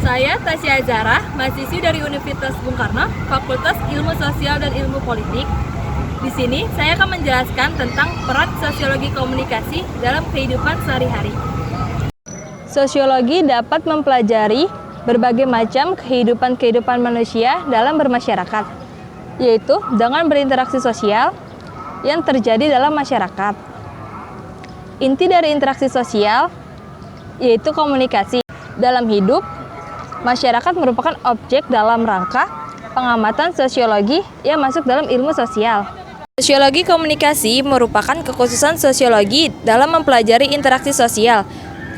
Saya Tasya Azara, mahasiswi dari Universitas Bung Karno, Fakultas Ilmu Sosial dan Ilmu Politik. Di sini saya akan menjelaskan tentang peran sosiologi komunikasi dalam kehidupan sehari-hari. Sosiologi dapat mempelajari berbagai macam kehidupan manusia dalam bermasyarakat, yaitu dengan berinteraksi sosial yang terjadi dalam masyarakat. Inti dari interaksi sosial yaitu komunikasi. Dalam hidup, masyarakat merupakan objek dalam rangka pengamatan sosiologi yang masuk dalam ilmu sosial. Sosiologi komunikasi merupakan kekhususan sosiologi dalam mempelajari interaksi sosial,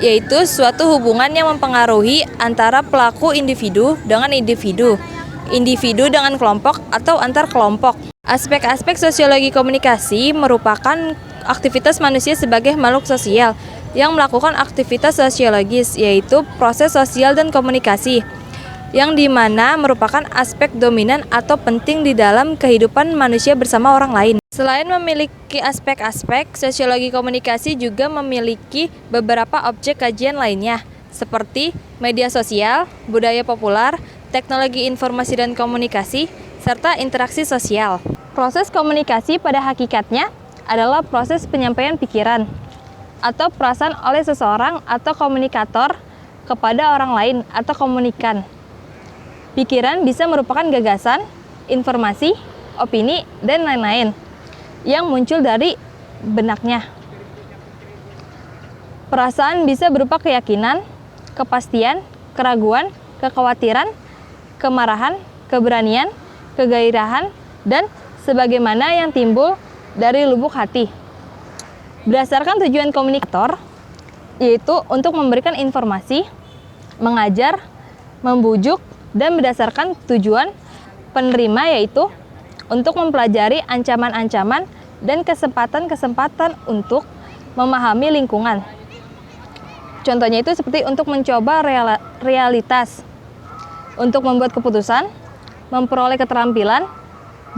yaitu suatu hubungan yang mempengaruhi antara pelaku individu dengan individu, individu dengan kelompok atau antar kelompok. Aspek-aspek sosiologi komunikasi merupakan aktivitas manusia sebagai makhluk sosial yang melakukan aktivitas sosiologis, yaitu proses sosial dan komunikasi, yang dimana merupakan aspek dominan atau penting di dalam kehidupan manusia bersama orang lain. Selain memiliki aspek-aspek, sosiologi komunikasi juga memiliki beberapa objek kajian lainnya, seperti media sosial, budaya populer, teknologi informasi dan komunikasi, serta interaksi sosial. Proses komunikasi pada hakikatnya adalah proses penyampaian pikiran atau perasaan oleh seseorang atau komunikator kepada orang lain atau komunikan. Pikiran bisa merupakan gagasan, informasi, opini, dan lain-lain yang muncul dari benaknya. Perasaan bisa berupa keyakinan, kepastian, keraguan, kekhawatiran, kemarahan, keberanian, kegairahan, dan sebagaimana yang timbul dari lubuk hati. Berdasarkan tujuan komunikator, yaitu untuk memberikan informasi, mengajar, membujuk, dan berdasarkan tujuan penerima, yaitu untuk mempelajari ancaman-ancaman dan kesempatan-kesempatan untuk memahami lingkungan. Contohnya itu seperti untuk mencoba realitas, untuk membuat keputusan, memperoleh keterampilan,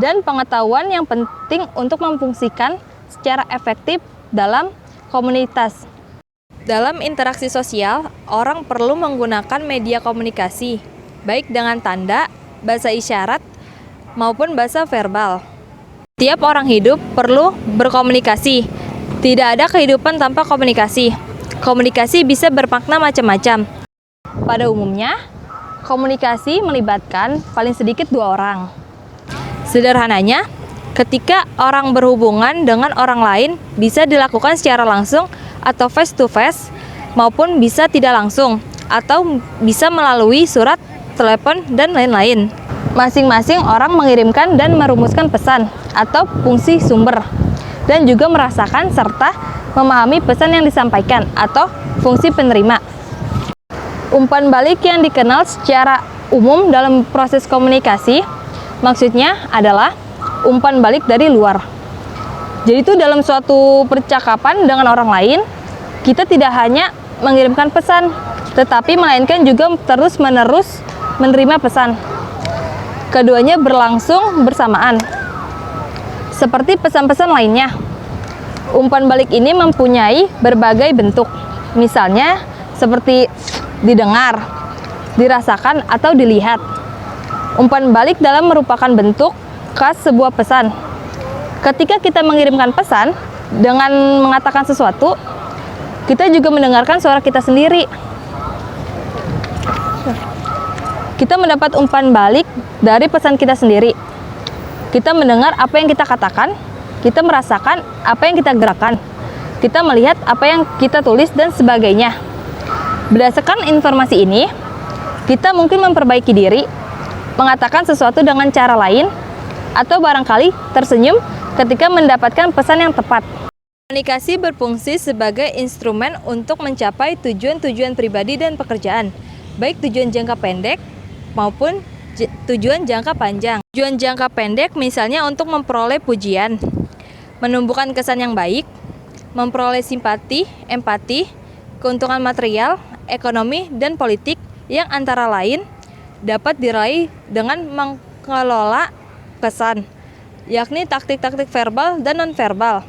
dan pengetahuan yang penting untuk memfungsikan secara efektif dalam komunitas. Dalam interaksi sosial, orang perlu menggunakan media komunikasi, baik dengan tanda, bahasa isyarat, maupun bahasa verbal. Tiap orang hidup perlu berkomunikasi. Tidak ada kehidupan tanpa komunikasi. Komunikasi bisa bermakna macam-macam. Pada umumnya, komunikasi melibatkan paling sedikit 2 orang. Sederhananya, ketika orang berhubungan dengan orang lain bisa dilakukan secara langsung atau face to face, maupun bisa tidak langsung atau bisa melalui surat, telepon, dan lain-lain. Masing-masing orang mengirimkan dan merumuskan pesan atau fungsi sumber, dan juga merasakan serta memahami pesan yang disampaikan atau fungsi penerima. Umpan balik yang dikenal secara umum dalam proses komunikasi maksudnya adalah umpan balik dari luar. Jadi itu dalam suatu percakapan dengan orang lain, kita tidak hanya mengirimkan pesan, tetapi melainkan juga terus-menerus menerima pesan. Keduanya berlangsung bersamaan. Seperti pesan-pesan lainnya, umpan balik ini mempunyai berbagai bentuk. Misalnya seperti didengar, dirasakan, atau dilihat. Umpan balik dalam merupakan bentuk khas sebuah pesan. Ketika kita mengirimkan pesan dengan mengatakan sesuatu, kita juga mendengarkan suara kita sendiri. Kita mendapat umpan balik dari pesan kita sendiri. Kita mendengar apa yang kita katakan, kita merasakan apa yang kita gerakan, kita melihat apa yang kita tulis, dan sebagainya. Berdasarkan informasi ini, kita mungkin memperbaiki diri, mengatakan sesuatu dengan cara lain, atau barangkali tersenyum ketika mendapatkan pesan yang tepat. Komunikasi berfungsi sebagai instrumen untuk mencapai tujuan-tujuan pribadi dan pekerjaan, baik tujuan jangka pendek maupun tujuan jangka panjang. Tujuan jangka pendek misalnya untuk memperoleh pujian, menumbuhkan kesan yang baik, memperoleh simpati, empati, keuntungan material, ekonomi, dan politik yang antara lain dapat diraih dengan mengelola pesan, yakni taktik-taktik verbal dan nonverbal,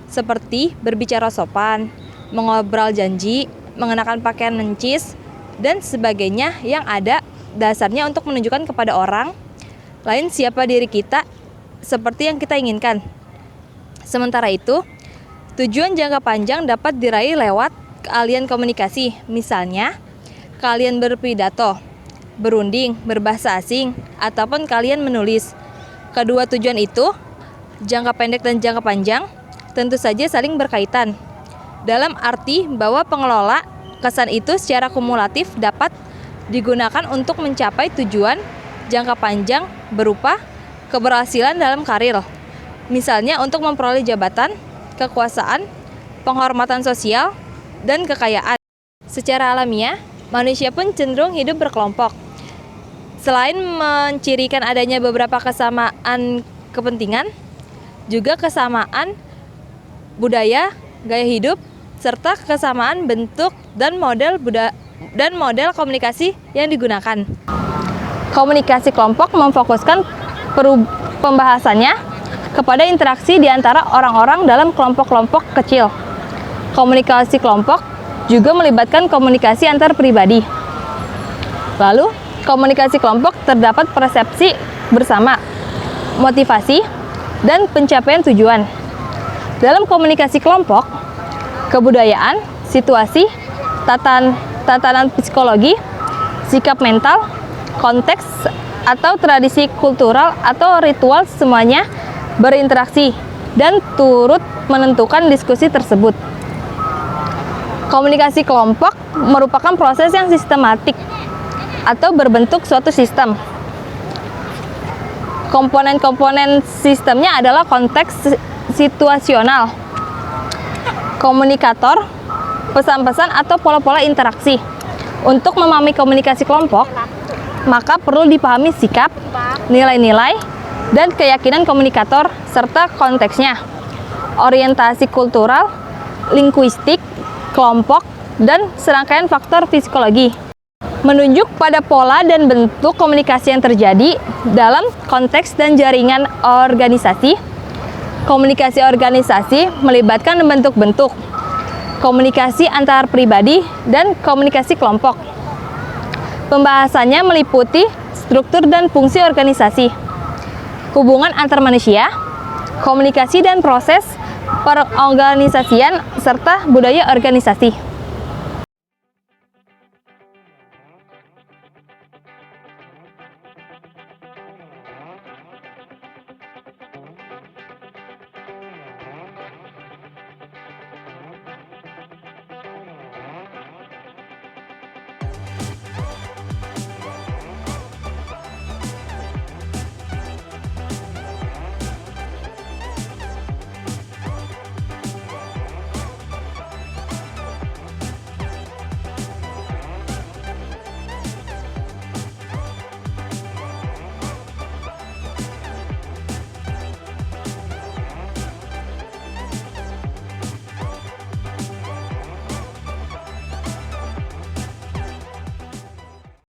seperti berbicara sopan, mengobrol janji, mengenakan pakaian necis, dan sebagainya yang ada dasarnya untuk menunjukkan kepada orang lain siapa diri kita seperti yang kita inginkan. Sementara itu, tujuan jangka panjang dapat diraih lewat keahlian komunikasi, misalnya keahlian berpidato, berunding, berbahasa asing, ataupun kalian menulis. Kedua tujuan itu, jangka pendek dan jangka panjang, tentu saja saling berkaitan. Dalam arti bahwa pengelola kesan itu secara kumulatif dapat digunakan untuk mencapai tujuan jangka panjang berupa keberhasilan dalam karir. Misalnya untuk memperoleh jabatan, kekuasaan, penghormatan sosial, dan kekayaan. Secara alamiah, manusia pun cenderung hidup berkelompok. Selain mencirikan adanya beberapa kesamaan kepentingan, juga kesamaan budaya, gaya hidup, serta kesamaan bentuk dan model komunikasi yang digunakan. Komunikasi kelompok memfokuskan pembahasannya kepada interaksi di antara orang-orang dalam kelompok-kelompok kecil. Komunikasi kelompok juga melibatkan komunikasi antar pribadi. Lalu, komunikasi kelompok terdapat persepsi bersama, motivasi, dan pencapaian tujuan. Dalam komunikasi kelompok, kebudayaan, situasi, tatanan psikologi, sikap mental, konteks atau tradisi kultural atau ritual semuanya berinteraksi dan turut menentukan diskusi tersebut. Komunikasi kelompok merupakan proses yang sistematik atau berbentuk suatu sistem. Komponen-komponen sistemnya adalah konteks situasional, komunikator, pesan-pesan atau pola-pola interaksi. Untuk memahami komunikasi kelompok, maka perlu dipahami sikap, nilai-nilai, dan keyakinan komunikator serta konteksnya, orientasi kultural, linguistik, kelompok, dan serangkaian faktor psikologi. Menunjuk pada pola dan bentuk komunikasi yang terjadi dalam konteks dan jaringan organisasi. Komunikasi organisasi melibatkan bentuk-bentuk komunikasi antar pribadi dan komunikasi kelompok. Pembahasannya meliputi struktur dan fungsi organisasi, hubungan antar manusia, komunikasi dan proses perorganisasian, serta budaya organisasi.